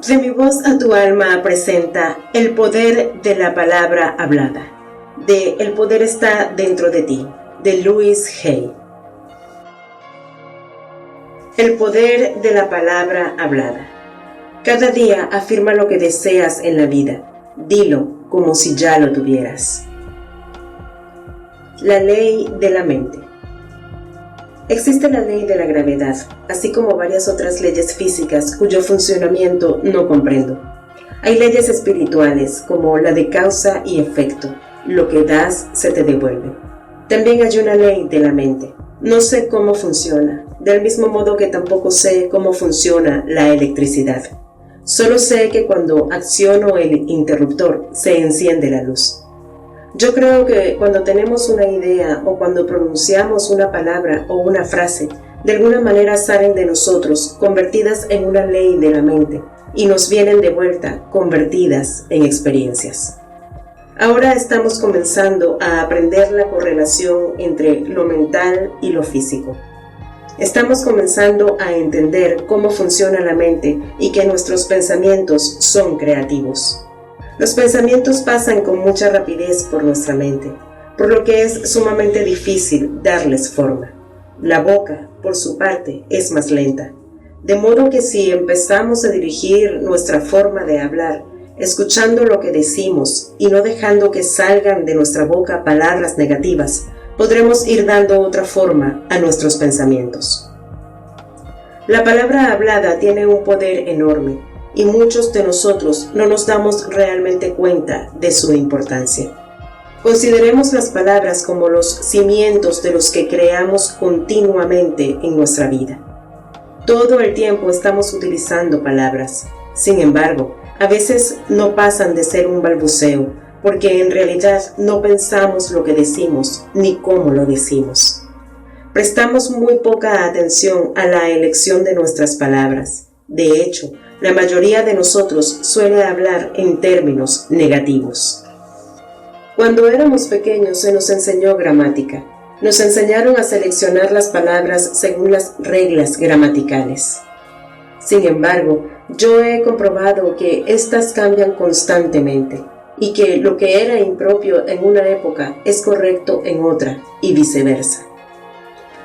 De mi voz a tu alma presenta el poder de la palabra hablada, de El poder está dentro de ti, de Louise Hay. El poder de la palabra hablada. Cada día afirma lo que deseas en la vida. Dilo como si ya lo tuvieras. La ley de la mente. Existe la ley de la gravedad, así como varias otras leyes físicas cuyo funcionamiento no comprendo. Hay leyes espirituales, como la de causa y efecto. Lo que das se te devuelve. También hay una ley de la mente. No sé cómo funciona, del mismo modo que tampoco sé cómo funciona la electricidad. Solo sé que cuando acciono el interruptor se enciende la luz. Yo creo que cuando tenemos una idea o cuando pronunciamos una palabra o una frase, de alguna manera salen de nosotros convertidas en una ley de la mente y nos vienen de vuelta convertidas en experiencias. Ahora estamos comenzando a aprender la correlación entre lo mental y lo físico. Estamos comenzando a entender cómo funciona la mente y que nuestros pensamientos son creativos. Los pensamientos pasan con mucha rapidez por nuestra mente, por lo que es sumamente difícil darles forma. La boca, por su parte, es más lenta, de modo que si empezamos a dirigir nuestra forma de hablar, escuchando lo que decimos y no dejando que salgan de nuestra boca palabras negativas, podremos ir dando otra forma a nuestros pensamientos. La palabra hablada tiene un poder enorme, y muchos de nosotros no nos damos realmente cuenta de su importancia. Consideremos las palabras como los cimientos de los que creamos continuamente en nuestra vida. Todo el tiempo estamos utilizando palabras. Sin embargo, a veces no pasan de ser un balbuceo, porque en realidad no pensamos lo que decimos ni cómo lo decimos. Prestamos muy poca atención a la elección de nuestras palabras. De hecho, la mayoría de nosotros suele hablar en términos negativos. Cuando éramos pequeños se nos enseñó gramática. Nos enseñaron a seleccionar las palabras según las reglas gramaticales. Sin embargo, yo he comprobado que éstas cambian constantemente y que lo que era impropio en una época es correcto en otra y viceversa.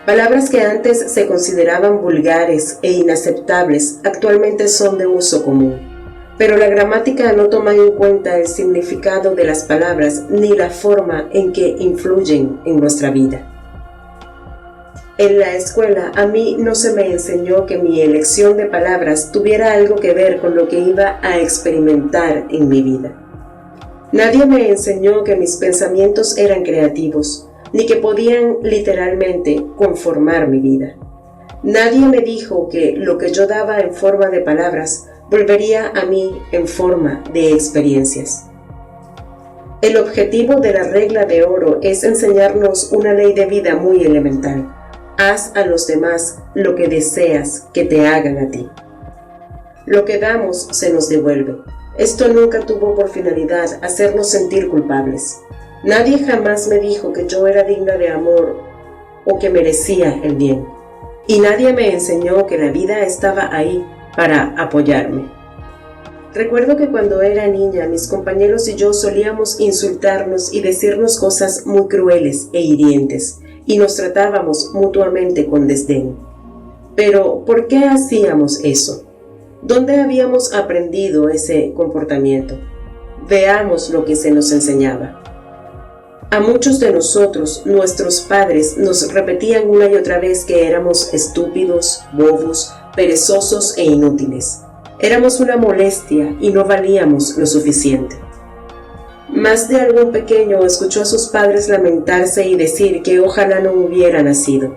Palabras que antes se consideraban vulgares e inaceptables actualmente son de uso común, pero la gramática no toma en cuenta el significado de las palabras ni la forma en que influyen en nuestra vida. En la escuela a mí no se me enseñó que mi elección de palabras tuviera algo que ver con lo que iba a experimentar en mi vida. Nadie me enseñó que mis pensamientos eran creativos, ni que podían literalmente conformar mi vida. Nadie me dijo que lo que yo daba en forma de palabras volvería a mí en forma de experiencias. El objetivo de la regla de oro es enseñarnos una ley de vida muy elemental. Haz a los demás lo que deseas que te hagan a ti. Lo que damos se nos devuelve. Esto nunca tuvo por finalidad hacernos sentir culpables. Nadie jamás me dijo que yo era digna de amor o que merecía el bien. Y nadie me enseñó que la vida estaba ahí para apoyarme. Recuerdo que cuando era niña, mis compañeros y yo solíamos insultarnos y decirnos cosas muy crueles e hirientes, y nos tratábamos mutuamente con desdén. Pero, ¿por qué hacíamos eso? ¿Dónde habíamos aprendido ese comportamiento? Veamos lo que se nos enseñaba. A muchos de nosotros, nuestros padres nos repetían una y otra vez que éramos estúpidos, bobos, perezosos e inútiles. Éramos una molestia y no valíamos lo suficiente. Más de algún pequeño escuchó a sus padres lamentarse y decir que ojalá no hubiera nacido.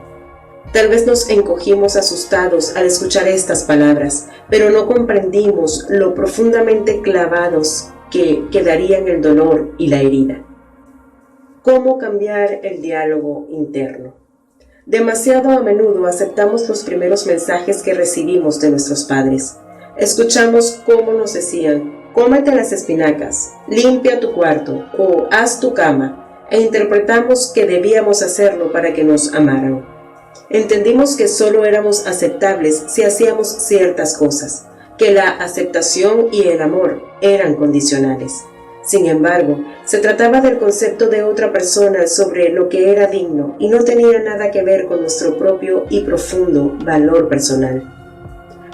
Tal vez nos encogimos asustados al escuchar estas palabras, pero no comprendimos lo profundamente clavados que quedarían el dolor y la herida. ¿Cómo cambiar el diálogo interno? Demasiado a menudo aceptamos los primeros mensajes que recibimos de nuestros padres. Escuchamos cómo nos decían: cómete las espinacas, limpia tu cuarto o haz tu cama, e interpretamos que debíamos hacerlo para que nos amaran. Entendimos que solo éramos aceptables si hacíamos ciertas cosas, que la aceptación y el amor eran condicionales. Sin embargo, se trataba del concepto de otra persona sobre lo que era digno y no tenía nada que ver con nuestro propio y profundo valor personal.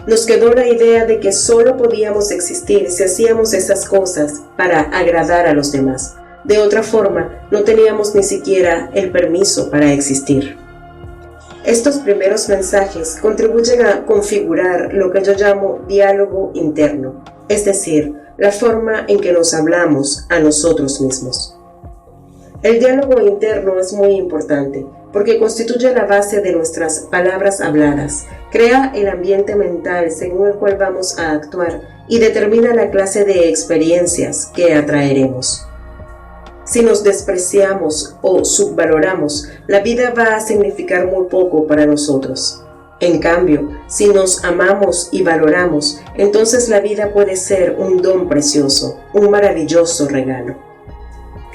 Nos quedó la idea de que solo podíamos existir si hacíamos esas cosas para agradar a los demás. De otra forma, no teníamos ni siquiera el permiso para existir. Estos primeros mensajes contribuyen a configurar lo que yo llamo diálogo interno, es decir, la forma en que nos hablamos a nosotros mismos. El diálogo interno es muy importante porque constituye la base de nuestras palabras habladas, crea el ambiente mental según el cual vamos a actuar y determina la clase de experiencias que atraeremos. Si nos despreciamos o subvaloramos, la vida va a significar muy poco para nosotros. En cambio, si nos amamos y valoramos, entonces la vida puede ser un don precioso, un maravilloso regalo.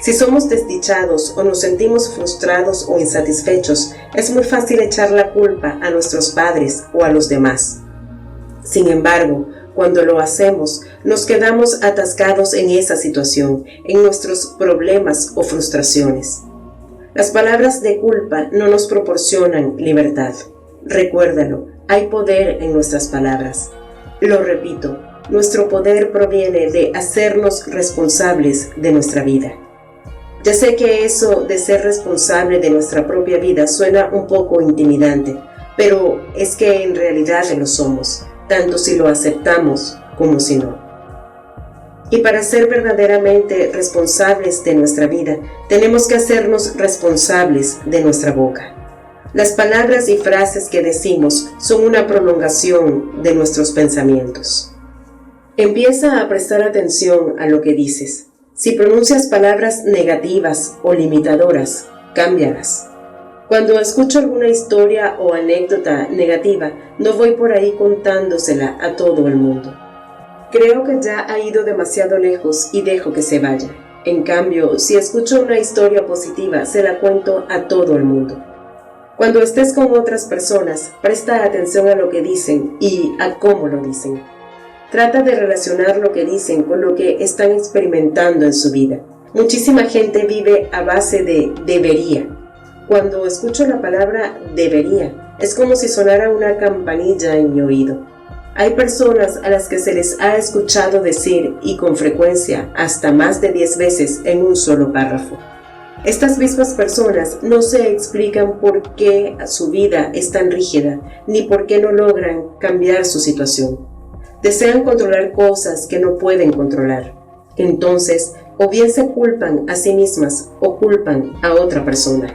Si somos desdichados o nos sentimos frustrados o insatisfechos, es muy fácil echar la culpa a nuestros padres o a los demás. Sin embargo, cuando lo hacemos, nos quedamos atascados en esa situación, en nuestros problemas o frustraciones. Las palabras de culpa no nos proporcionan libertad. Recuérdalo, hay poder en nuestras palabras. Lo repito, nuestro poder proviene de hacernos responsables de nuestra vida. Ya sé que eso de ser responsable de nuestra propia vida suena un poco intimidante, pero es que en realidad lo somos, tanto si lo aceptamos como si no. Y para ser verdaderamente responsables de nuestra vida, tenemos que hacernos responsables de nuestra boca. Las palabras y frases que decimos son una prolongación de nuestros pensamientos. Empieza a prestar atención a lo que dices. Si pronuncias palabras negativas o limitadoras, cámbialas. Cuando escucho alguna historia o anécdota negativa, no voy por ahí contándosela a todo el mundo. Creo que ya ha ido demasiado lejos y dejo que se vaya. En cambio, si escucho una historia positiva, se la cuento a todo el mundo. Cuando estés con otras personas, presta atención a lo que dicen y a cómo lo dicen. Trata de relacionar lo que dicen con lo que están experimentando en su vida. Muchísima gente vive a base de debería. Cuando escucho la palabra debería, es como si sonara una campanilla en mi oído. Hay personas a las que se les ha escuchado decir, y con frecuencia, hasta más de 10 veces en un solo párrafo. Estas mismas personas no se explican por qué su vida es tan rígida, ni por qué no logran cambiar su situación. Desean controlar cosas que no pueden controlar. Entonces, o bien se culpan a sí mismas o culpan a otra persona.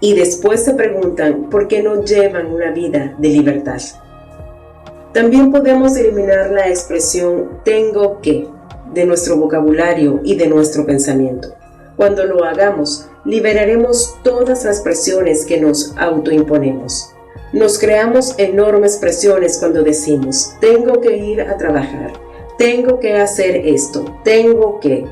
Y después se preguntan por qué no llevan una vida de libertad. También podemos eliminar la expresión tengo que de nuestro vocabulario y de nuestro pensamiento. Cuando lo hagamos, liberaremos todas las presiones que nos autoimponemos. Nos creamos enormes presiones cuando decimos, tengo que ir a trabajar, tengo que hacer esto, tengo que.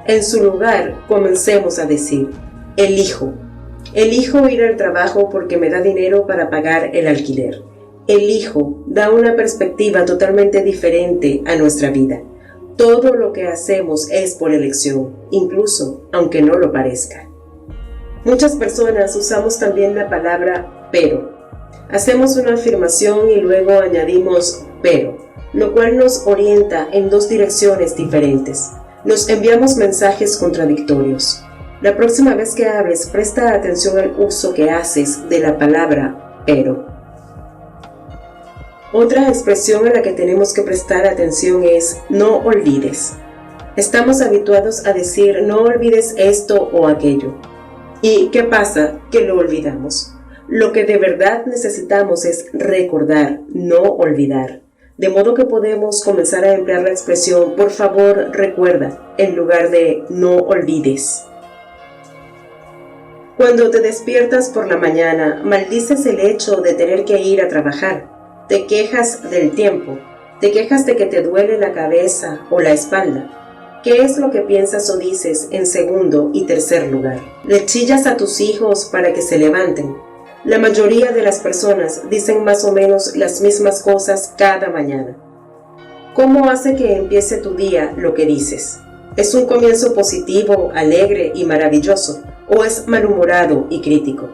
En su lugar, comencemos a decir, elijo ir al trabajo porque me da dinero para pagar el alquiler. Elijo da una perspectiva totalmente diferente a nuestra vida. Todo lo que hacemos es por elección, incluso aunque no lo parezca. Muchas personas usamos también la palabra pero. Hacemos una afirmación y luego añadimos pero, lo cual nos orienta en dos direcciones diferentes. Nos enviamos mensajes contradictorios. La próxima vez que hables, presta atención al uso que haces de la palabra pero. Otra expresión a la que tenemos que prestar atención es no olvides. Estamos habituados a decir no olvides esto o aquello. ¿Y qué pasa? Que lo olvidamos. Lo que de verdad necesitamos es recordar, no olvidar. De modo que podemos comenzar a emplear la expresión por favor recuerda en lugar de no olvides. Cuando te despiertas por la mañana, maldices el hecho de tener que ir a trabajar. Te quejas del tiempo, te quejas de que te duele la cabeza o la espalda. ¿Qué es lo que piensas o dices en segundo y tercer lugar? Le chillas a tus hijos para que se levanten. La mayoría de las personas dicen más o menos las mismas cosas cada mañana. ¿Cómo hace que empiece tu día lo que dices? ¿Es un comienzo positivo, alegre y maravilloso, o es malhumorado y crítico?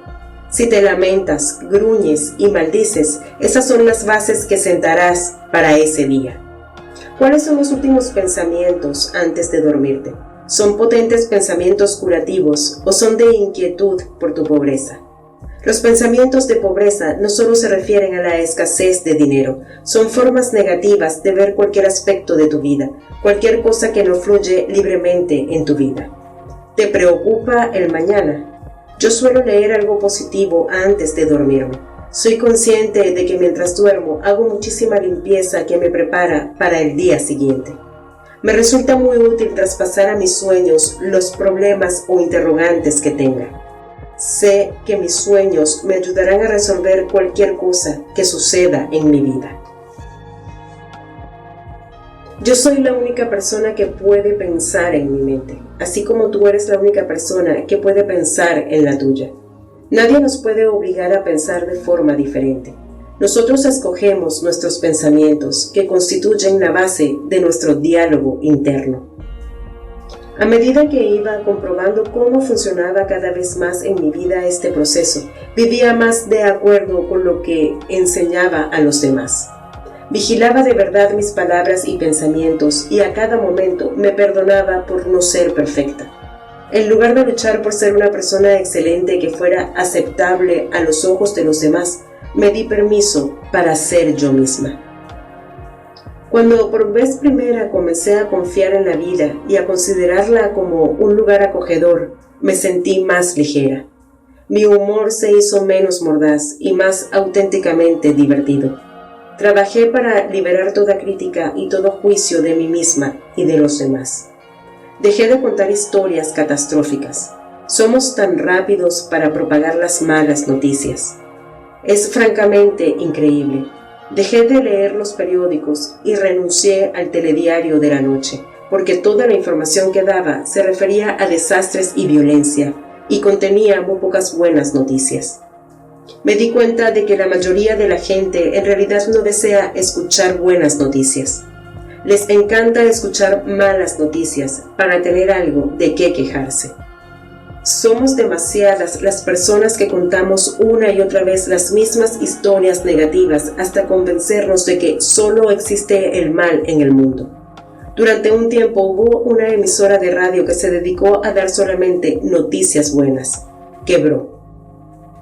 Si te lamentas, gruñes y maldices, esas son las bases que sentarás para ese día. ¿Cuáles son los últimos pensamientos antes de dormirte? ¿Son potentes pensamientos curativos o son de inquietud por tu pobreza? Los pensamientos de pobreza no solo se refieren a la escasez de dinero, son formas negativas de ver cualquier aspecto de tu vida, cualquier cosa que no fluye libremente en tu vida. ¿Te preocupa el mañana? Yo suelo leer algo positivo antes de dormirme. Soy consciente de que mientras duermo hago muchísima limpieza que me prepara para el día siguiente. Me resulta muy útil traspasar a mis sueños los problemas o interrogantes que tenga. Sé que mis sueños me ayudarán a resolver cualquier cosa que suceda en mi vida. Yo soy la única persona que puede pensar en mi mente, así como tú eres la única persona que puede pensar en la tuya. Nadie nos puede obligar a pensar de forma diferente. Nosotros escogemos nuestros pensamientos, que constituyen la base de nuestro diálogo interno. A medida que iba comprobando cómo funcionaba cada vez más en mi vida este proceso, vivía más de acuerdo con lo que enseñaba a los demás. Vigilaba de verdad mis palabras y pensamientos y a cada momento me perdonaba por no ser perfecta. En lugar de luchar por ser una persona excelente que fuera aceptable a los ojos de los demás, me di permiso para ser yo misma. Cuando por vez primera comencé a confiar en la vida y a considerarla como un lugar acogedor, me sentí más ligera. Mi humor se hizo menos mordaz y más auténticamente divertido. Trabajé para liberar toda crítica y todo juicio de mí misma y de los demás. Dejé de contar historias catastróficas. Somos tan rápidos para propagar las malas noticias. Es francamente increíble. Dejé de leer los periódicos y renuncié al telediario de la noche, porque toda la información que daba se refería a desastres y violencia, y contenía muy pocas buenas noticias. Me di cuenta de que la mayoría de la gente en realidad no desea escuchar buenas noticias. Les encanta escuchar malas noticias para tener algo de qué quejarse. Somos demasiadas las personas que contamos una y otra vez las mismas historias negativas hasta convencernos de que solo existe el mal en el mundo. Durante un tiempo hubo una emisora de radio que se dedicó a dar solamente noticias buenas. Quebró.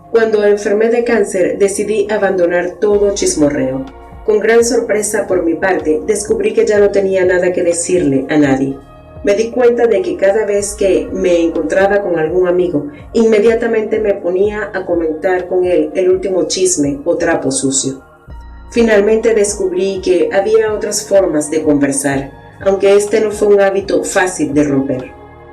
Cuando enfermé de cáncer, decidí abandonar todo chismorreo. Con gran sorpresa por mi parte, descubrí que ya no tenía nada que decirle a nadie. Me di cuenta de que cada vez que me encontraba con algún amigo, inmediatamente me ponía a comentar con él el último chisme o trapo sucio. Finalmente descubrí que había otras formas de conversar, aunque este no fue un hábito fácil de romper.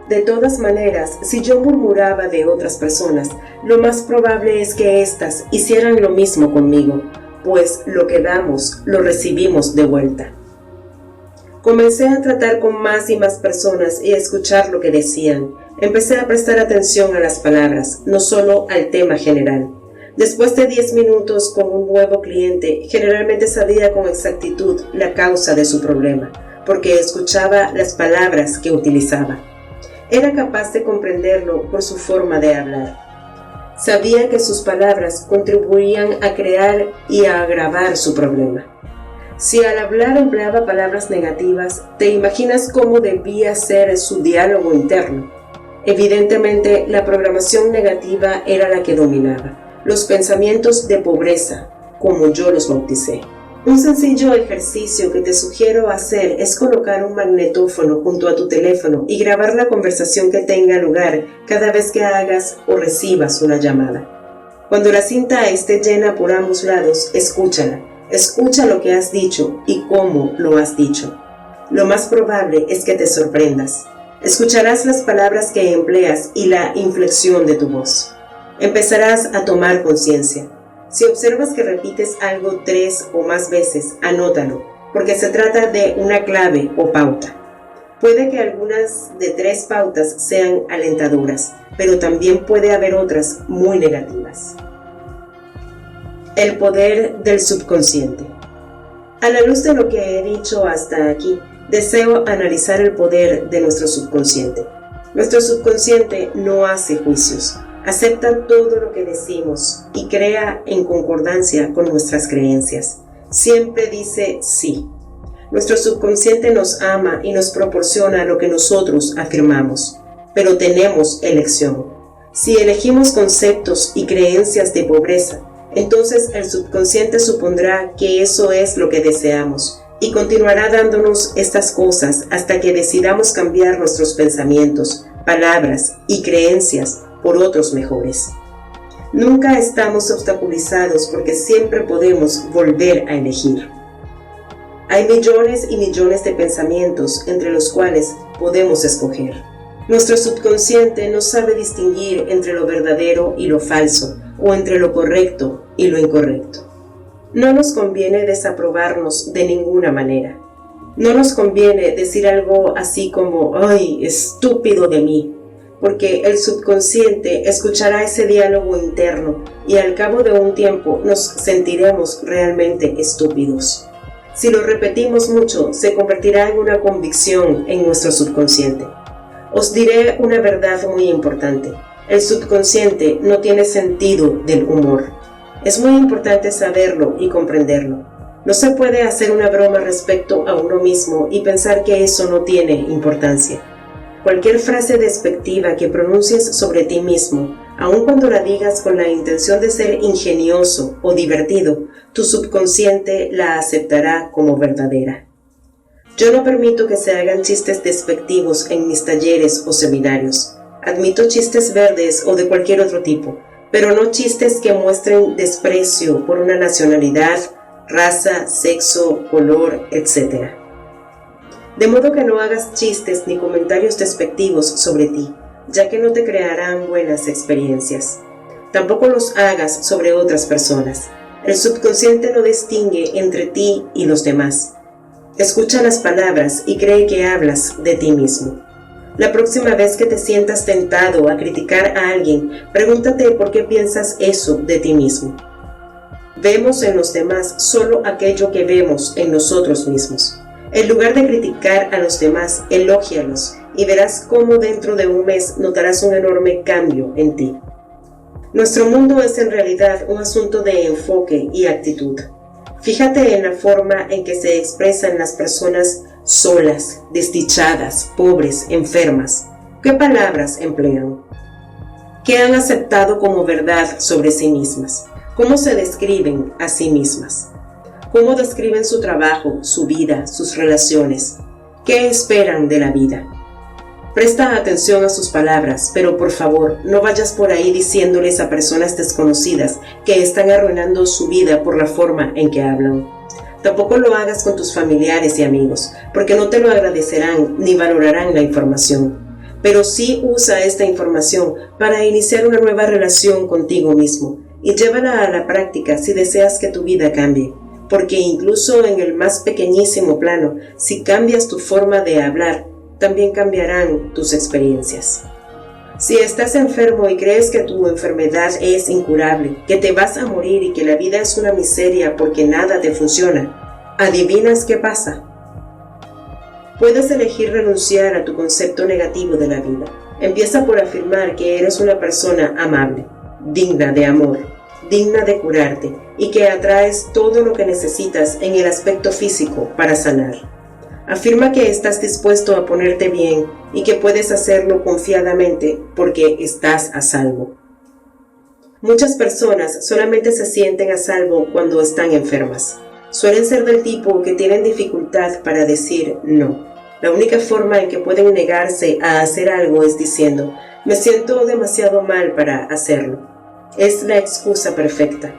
De todas maneras, si yo murmuraba de otras personas, lo más probable es que éstas hicieran lo mismo conmigo, pues lo que damos lo recibimos de vuelta. Comencé a tratar con más y más personas y a escuchar lo que decían. Empecé a prestar atención a las palabras, no solo al tema general. Después de 10 minutos con un nuevo cliente, generalmente sabía con exactitud la causa de su problema, porque escuchaba las palabras que utilizaba. Era capaz de comprenderlo por su forma de hablar. Sabía que sus palabras contribuían a crear y a agravar su problema. Si al hablar empleaba palabras negativas, ¿te imaginas cómo debía ser su diálogo interno? Evidentemente, la programación negativa era la que dominaba, los pensamientos de pobreza, como yo los bauticé. Un sencillo ejercicio que te sugiero hacer es colocar un magnetófono junto a tu teléfono y grabar la conversación que tenga lugar cada vez que hagas o recibas una llamada. Cuando la cinta esté llena por ambos lados, escúchala. Escucha lo que has dicho y cómo lo has dicho. Lo más probable es que te sorprendas. Escucharás las palabras que empleas y la inflexión de tu voz. Empezarás a tomar conciencia. Si observas que repites algo 3 o más veces, anótalo, porque se trata de una clave o pauta. Puede que algunas de 3 pautas sean alentadoras, pero también puede haber otras muy negativas. El poder del subconsciente. A la luz de lo que he dicho hasta aquí, deseo analizar el poder de nuestro subconsciente. Nuestro subconsciente no hace juicios, acepta todo lo que decimos y crea en concordancia con nuestras creencias. Siempre dice sí. Nuestro subconsciente nos ama y nos proporciona lo que nosotros afirmamos, pero tenemos elección. Si elegimos conceptos y creencias de pobreza, entonces el subconsciente supondrá que eso es lo que deseamos y continuará dándonos estas cosas hasta que decidamos cambiar nuestros pensamientos, palabras y creencias por otros mejores. Nunca estamos obstaculizados porque siempre podemos volver a elegir. Hay millones y millones de pensamientos entre los cuales podemos escoger. Nuestro subconsciente no sabe distinguir entre lo verdadero y lo falso, o entre lo correcto y lo incorrecto. No nos conviene desaprobarnos de ninguna manera. No nos conviene decir algo así como, ¡ay, estúpido de mí!, porque el subconsciente escuchará ese diálogo interno y al cabo de un tiempo nos sentiremos realmente estúpidos. Si lo repetimos mucho, se convertirá en una convicción en nuestro subconsciente. Os diré una verdad muy importante. El subconsciente no tiene sentido del humor. Es muy importante saberlo y comprenderlo. No se puede hacer una broma respecto a uno mismo y pensar que eso no tiene importancia. Cualquier frase despectiva que pronuncies sobre ti mismo, aun cuando la digas con la intención de ser ingenioso o divertido, tu subconsciente la aceptará como verdadera. Yo no permito que se hagan chistes despectivos en mis talleres o seminarios. Admito chistes verdes o de cualquier otro tipo, pero no chistes que muestren desprecio por una nacionalidad, raza, sexo, color, etc. De modo que no hagas chistes ni comentarios despectivos sobre ti, ya que no te crearán buenas experiencias. Tampoco los hagas sobre otras personas. El subconsciente no distingue entre ti y los demás. Escucha las palabras y cree que hablas de ti mismo. La próxima vez que te sientas tentado a criticar a alguien, pregúntate por qué piensas eso de ti mismo. Vemos en los demás solo aquello que vemos en nosotros mismos. En lugar de criticar a los demás, elógialos y verás cómo dentro de un mes notarás un enorme cambio en ti. Nuestro mundo es en realidad un asunto de enfoque y actitud. Fíjate en la forma en que se expresan las personas solas, desdichadas, pobres, enfermas. ¿Qué palabras emplean? ¿Qué han aceptado como verdad sobre sí mismas? ¿Cómo se describen a sí mismas? ¿Cómo describen su trabajo, su vida, sus relaciones? ¿Qué esperan de la vida? Presta atención a sus palabras, pero por favor, no vayas por ahí diciéndoles a personas desconocidas que están arruinando su vida por la forma en que hablan. Tampoco lo hagas con tus familiares y amigos, porque no te lo agradecerán ni valorarán la información. Pero sí usa esta información para iniciar una nueva relación contigo mismo y llévala a la práctica si deseas que tu vida cambie. Porque incluso en el más pequeñísimo plano, si cambias tu forma de hablar, también cambiarán tus experiencias. Si estás enfermo y crees que tu enfermedad es incurable, que te vas a morir y que la vida es una miseria porque nada te funciona, ¿adivinas qué pasa? Puedes elegir renunciar a tu concepto negativo de la vida. Empieza por afirmar que eres una persona amable, digna de amor, digna de curarte y que atraes todo lo que necesitas en el aspecto físico para sanar. Afirma que estás dispuesto a ponerte bien y que puedes hacerlo confiadamente porque estás a salvo. Muchas personas solamente se sienten a salvo cuando están enfermas. Suelen ser del tipo que tienen dificultad para decir no. La única forma en que pueden negarse a hacer algo es diciendo, me siento demasiado mal para hacerlo. Es la excusa perfecta.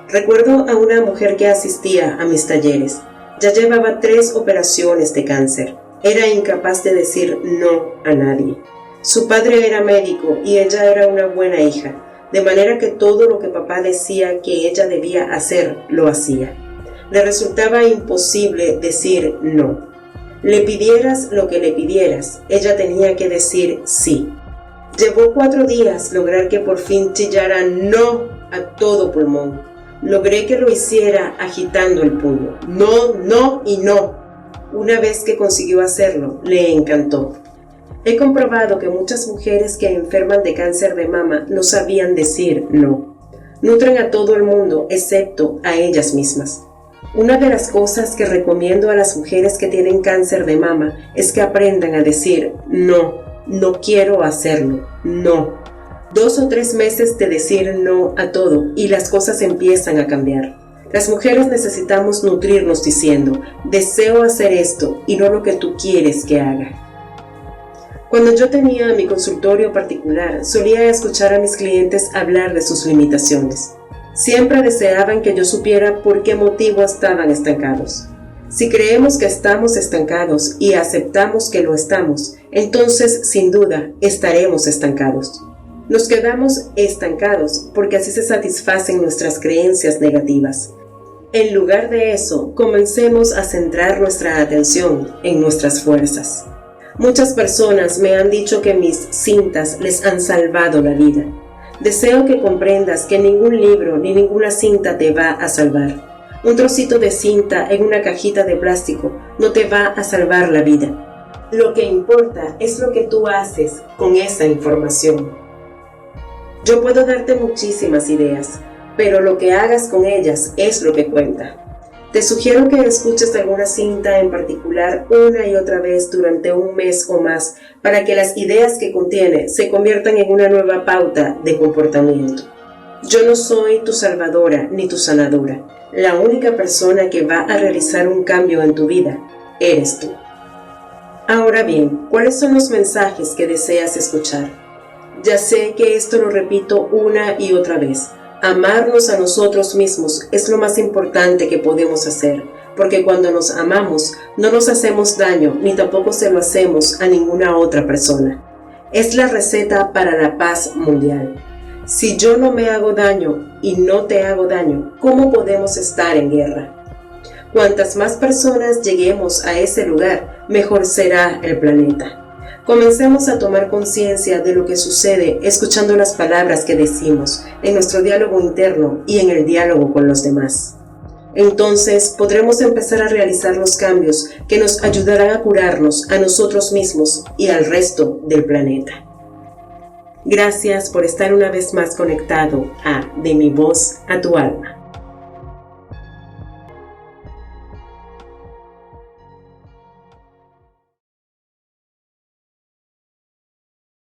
Recuerdo a una mujer que asistía a mis talleres. Ya llevaba 3 operaciones de cáncer. Era incapaz de decir no a nadie. Su padre era médico y ella era una buena hija, de manera que todo lo que papá decía que ella debía hacer, lo hacía. Le resultaba imposible decir no. Le pidieras lo que le pidieras, ella tenía que decir sí. Llevó 4 días lograr que por fin chillara no a todo pulmón. Logré que lo hiciera agitando el puño. No, no y no. Una vez que consiguió hacerlo, le encantó. He comprobado que muchas mujeres que enferman de cáncer de mama no sabían decir no. Nutren a todo el mundo excepto a ellas mismas. Una de las cosas que recomiendo a las mujeres que tienen cáncer de mama es que aprendan a decir no, no quiero hacerlo, no. 2 o 3 meses de decir no a todo y las cosas empiezan a cambiar. Las mujeres necesitamos nutrirnos diciendo, deseo hacer esto y no lo que tú quieres que haga. Cuando yo tenía mi consultorio particular, solía escuchar a mis clientes hablar de sus limitaciones. Siempre deseaban que yo supiera por qué motivo estaban estancados. Si creemos que estamos estancados y aceptamos que lo estamos, entonces, sin duda, estaremos estancados. Nos quedamos estancados porque así se satisfacen nuestras creencias negativas. En lugar de eso, comencemos a centrar nuestra atención en nuestras fuerzas. Muchas personas me han dicho que mis cintas les han salvado la vida. Deseo que comprendas que ningún libro ni ninguna cinta te va a salvar. Un trocito de cinta en una cajita de plástico no te va a salvar la vida. Lo que importa es lo que tú haces con esa información. Yo puedo darte muchísimas ideas, pero lo que hagas con ellas es lo que cuenta. Te sugiero que escuches alguna cinta en particular una y otra vez durante un mes o más para que las ideas que contiene se conviertan en una nueva pauta de comportamiento. Yo no soy tu salvadora ni tu sanadora. La única persona que va a realizar un cambio en tu vida eres tú. Ahora bien, ¿cuáles son los mensajes que deseas escuchar? Ya sé que esto lo repito una y otra vez. Amarnos a nosotros mismos es lo más importante que podemos hacer, porque cuando nos amamos no nos hacemos daño ni tampoco se lo hacemos a ninguna otra persona. Es la receta para la paz mundial. Si yo no me hago daño y no te hago daño, ¿cómo podemos estar en guerra? Cuantas más personas lleguemos a ese lugar, mejor será el planeta. Comencemos a tomar conciencia de lo que sucede escuchando las palabras que decimos en nuestro diálogo interno y en el diálogo con los demás. Entonces podremos empezar a realizar los cambios que nos ayudarán a curarnos a nosotros mismos y al resto del planeta. Gracias por estar una vez más conectado a De mi voz a tu alma.